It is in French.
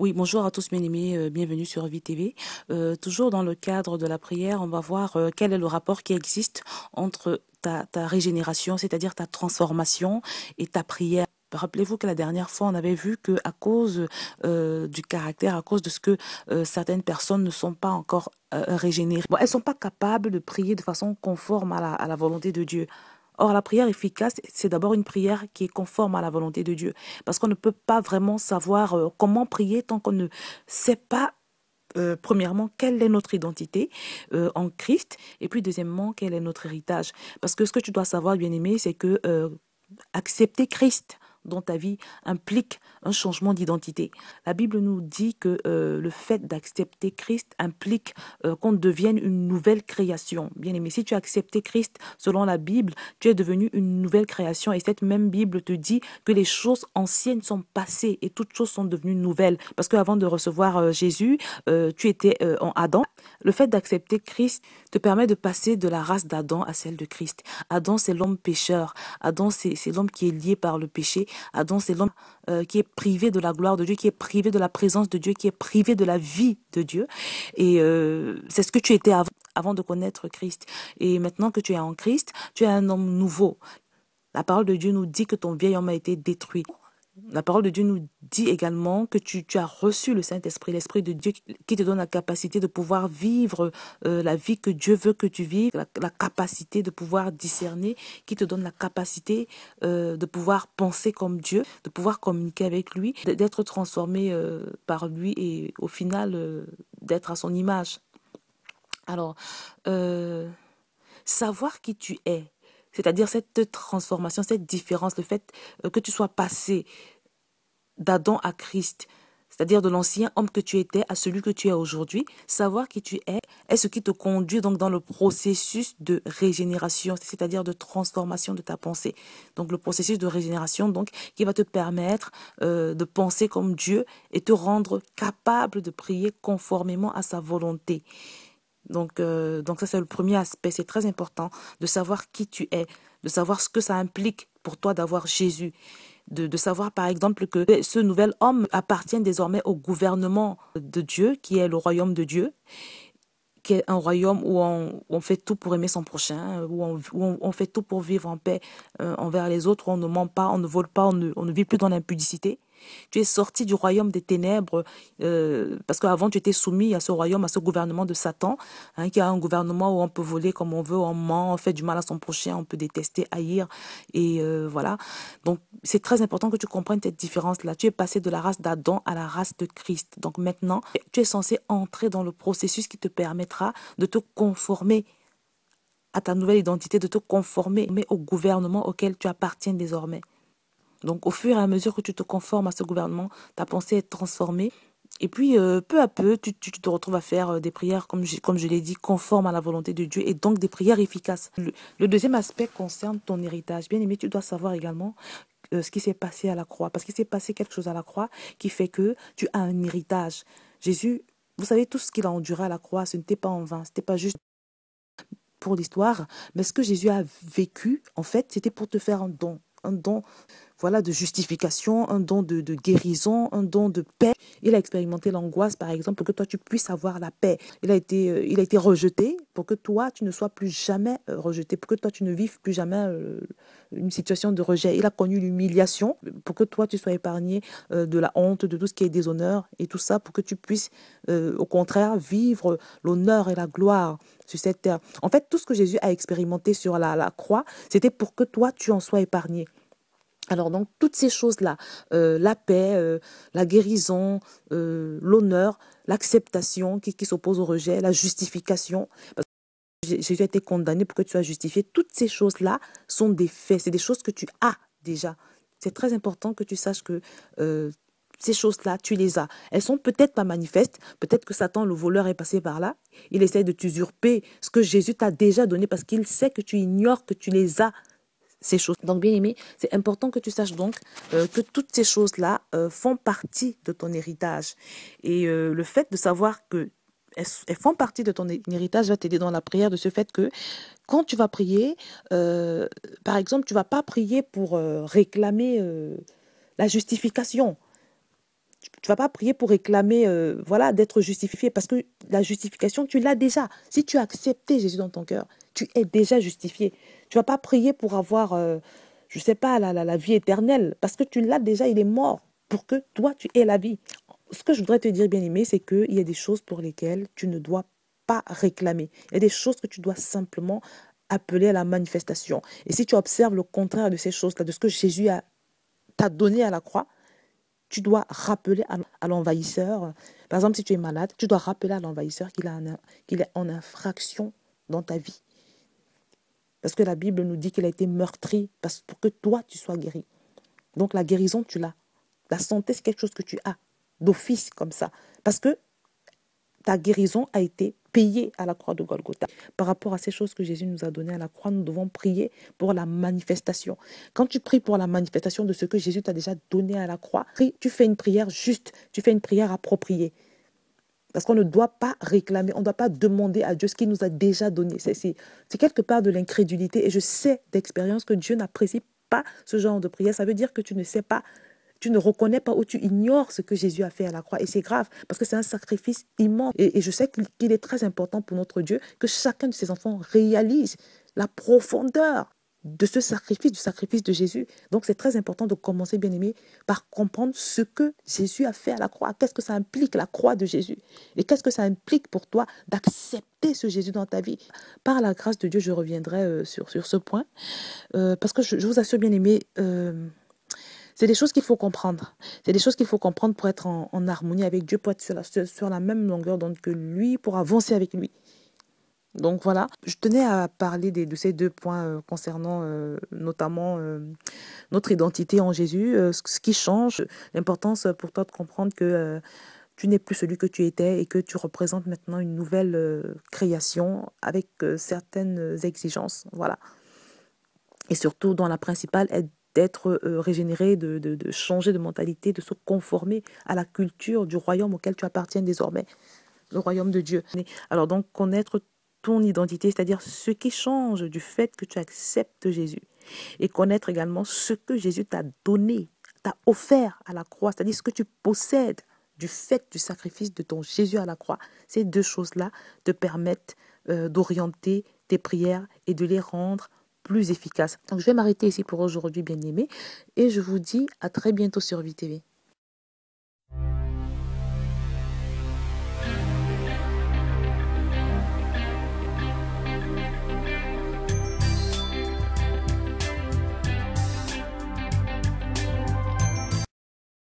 Oui, bonjour à tous bien-aimés, bienvenue sur Vie TV. Toujours dans le cadre de la prière, on va voir quel est le rapport qui existe entre ta régénération, c'est-à-dire ta transformation, et ta prière. Rappelez-vous que la dernière fois, on avait vu que à cause du caractère, à cause de ce que certaines personnes ne sont pas encore régénérées, bon, elles sont pas capables de prier de façon conforme à la volonté de Dieu. Or, la prière efficace, c'est d'abord une prière qui est conforme à la volonté de Dieu. Parce qu'on ne peut pas vraiment savoir comment prier tant qu'on ne sait pas, premièrement, quelle est notre identité en Christ, et puis deuxièmement, quel est notre héritage. Parce que ce que tu dois savoir, bien-aimé, c'est que accepter Christ dans ta vie implique un changement d'identité. La Bible nous dit que le fait d'accepter Christ implique qu'on devienne une nouvelle création. Bien aimé, si tu as accepté Christ selon la Bible, tu es devenu une nouvelle création, et cette même Bible te dit que les choses anciennes sont passées et toutes choses sont devenues nouvelles. Parce qu'avant de recevoir Jésus, tu étais en Adam. Le fait d'accepter Christ te permet de passer de la race d'Adam à celle de Christ. Adam, c'est l'homme pécheur. Adam, c'est l'homme qui est lié par le péché. Adam, c'est l'homme qui est privé de la gloire de Dieu, qui est privé de la présence de Dieu, qui est privé de la vie de Dieu. Et c'est ce que tu étais avant de connaître Christ. Et maintenant que tu es en Christ, tu es un homme nouveau. La parole de Dieu nous dit que ton vieil homme a été détruit. La parole de Dieu nous dit également que tu as reçu le Saint-Esprit, l'Esprit de Dieu qui te donne la capacité de pouvoir vivre la vie que Dieu veut que tu vives, la capacité de pouvoir discerner, qui te donne la capacité de pouvoir penser comme Dieu, de pouvoir communiquer avec lui, d'être transformé par lui et au final d'être à son image. Alors, savoir qui tu es, c'est-à-dire cette transformation, cette différence, le fait que tu sois passé d'Adam à Christ, c'est-à-dire de l'ancien homme que tu étais à celui que tu es aujourd'hui, savoir qui tu est ce qui te conduit donc dans le processus de régénération, c'est-à-dire de transformation de ta pensée. Donc le processus de régénération donc qui va te permettre de penser comme Dieu et te rendre capable de prier conformément à sa volonté. Donc ça, c'est le premier aspect. C'est très important de savoir qui tu es, de savoir ce que ça implique pour toi d'avoir Jésus, de savoir par exemple que ce nouvel homme appartient désormais au gouvernement de Dieu, qui est le royaume de Dieu, qui est un royaume où on fait tout pour aimer son prochain, où on fait tout pour vivre en paix envers les autres, où on ne ment pas, on ne vole pas, on ne vit plus dans l'impudicité. Tu es sorti du royaume des ténèbres parce qu'avant tu étais soumis à ce royaume, à ce gouvernement de Satan, hein, qui est un gouvernement où on peut voler comme on veut, on ment, on fait du mal à son prochain, on peut détester, haïr, et voilà. Donc c'est très important que tu comprennes cette différence-là. Tu es passé de la race d'Adam à la race de Christ. Donc maintenant, tu es censé entrer dans le processus qui te permettra de te conformer à ta nouvelle identité, de te conformer au gouvernement auquel tu appartiens désormais. Donc, au fur et à mesure que tu te conformes à ce gouvernement, ta pensée est transformée. Et puis, peu à peu, tu te retrouves à faire des prières, comme je l'ai dit, conformes à la volonté de Dieu, et donc des prières efficaces. Le deuxième aspect concerne ton héritage. Bien aimé, tu dois savoir également ce qui s'est passé à la croix. Parce qu'il s'est passé quelque chose à la croix qui fait que tu as un héritage. Jésus, vous savez, tout ce qu'il a enduré à la croix, ce n'était pas en vain. Ce n'était pas juste pour l'histoire, mais ce que Jésus a vécu, en fait, c'était pour te faire un don, voilà, de justification, un don de guérison, un don de paix. Il a expérimenté l'angoisse, par exemple, pour que toi, tu puisses avoir la paix. Il a été rejeté pour que toi, tu ne sois plus jamais rejeté, pour que toi, tu ne vives plus jamais une situation de rejet. Il a connu l'humiliation pour que toi, tu sois épargné de la honte, de tout ce qui est déshonneur et tout ça, pour que tu puisses, au contraire, vivre l'honneur et la gloire sur cette terre. En fait, tout ce que Jésus a expérimenté sur la croix, c'était pour que toi, tu en sois épargné. Alors donc, toutes ces choses-là, la paix, la guérison, l'honneur, l'acceptation qui s'oppose au rejet, la justification, parce que Jésus a été condamné pour que tu sois justifié, toutes ces choses-là sont des faits, c'est des choses que tu as déjà. C'est très important que tu saches que ces choses-là, tu les as. Elles sont peut-être pas manifestes, peut-être que Satan, le voleur, est passé par là, il essaie de t'usurper ce que Jésus t'a déjà donné parce qu'il sait que tu ignores que tu les as, ces choses. Donc, bien aimé, c'est important que tu saches donc que toutes ces choses-là font partie de ton héritage. Et le fait de savoir que elles font partie de ton héritage va t'aider dans la prière, de ce fait que quand tu vas prier, par exemple, tu ne vas pas prier pour réclamer la justification. Tu vas pas prier pour réclamer voilà, d'être justifié parce que la justification, tu l'as déjà. Si tu as accepté Jésus dans ton cœur, tu es déjà justifié. Tu vas pas prier pour avoir, je sais pas, la vie éternelle parce que tu l'as déjà, il est mort pour que toi, tu aies la vie. Ce que je voudrais te dire, bien-aimé, c'est qu'il y a des choses pour lesquelles tu ne dois pas réclamer. Il y a des choses que tu dois simplement appeler à la manifestation. Et si tu observes le contraire de ces choses-là, de ce que Jésus t'a donné à la croix, tu dois rappeler à l'envahisseur. Par exemple, si tu es malade, tu dois rappeler à l'envahisseur qu'il est en infraction dans ta vie. Parce que la Bible nous dit qu'il a été meurtri pour que toi, tu sois guéri. Donc la guérison, tu l'as. La santé, c'est quelque chose que tu as d'office comme ça. Parce que ta guérison a été payée à la croix de Golgotha. Par rapport à ces choses que Jésus nous a données à la croix, nous devons prier pour la manifestation. Quand tu pries pour la manifestation de ce que Jésus t'a déjà donné à la croix, tu fais une prière juste, tu fais une prière appropriée. Parce qu'on ne doit pas réclamer, on ne doit pas demander à Dieu ce qu'il nous a déjà donné. C'est quelque part de l'incrédulité. Et je sais d'expérience que Dieu n'apprécie pas ce genre de prière. Ça veut dire que tu ne sais pas, tu ne reconnais pas ou tu ignores ce que Jésus a fait à la croix. Et c'est grave parce que c'est un sacrifice immense. Et je sais qu'il est très important pour notre Dieu que chacun de ses enfants réalise la profondeur de ce sacrifice, du sacrifice de Jésus. Donc c'est très important de commencer, bien aimé, par comprendre ce que Jésus a fait à la croix. Qu'est-ce que ça implique, la croix de Jésus? Et qu'est-ce que ça implique pour toi d'accepter ce Jésus dans ta vie? Par la grâce de Dieu, je reviendrai sur ce point. Parce que je vous assure, bien aimé, c'est des choses qu'il faut comprendre. C'est des choses qu'il faut comprendre pour être en harmonie avec Dieu, pour être sur la même longueur d'onde que lui, pour avancer avec lui. Donc voilà, je tenais à parler de ces deux points concernant notamment notre identité en Jésus, ce qui change, l'importance pour toi de comprendre que tu n'es plus celui que tu étais et que tu représentes maintenant une nouvelle création avec certaines exigences. Voilà. Et surtout, dans la principale est d'être régénéré, de changer de mentalité, de se conformer à la culture du royaume auquel tu appartiens désormais, le royaume de Dieu. Alors donc, connaître ton identité, c'est-à-dire ce qui change du fait que tu acceptes Jésus. Et connaître également ce que Jésus t'a donné, t'a offert à la croix, c'est-à-dire ce que tu possèdes du fait du sacrifice de ton Jésus à la croix. Ces deux choses-là te permettent d'orienter tes prières et de les rendre plus efficaces. Donc je vais m'arrêter ici pour aujourd'hui, bien-aimés, et je vous dis à très bientôt sur VTV.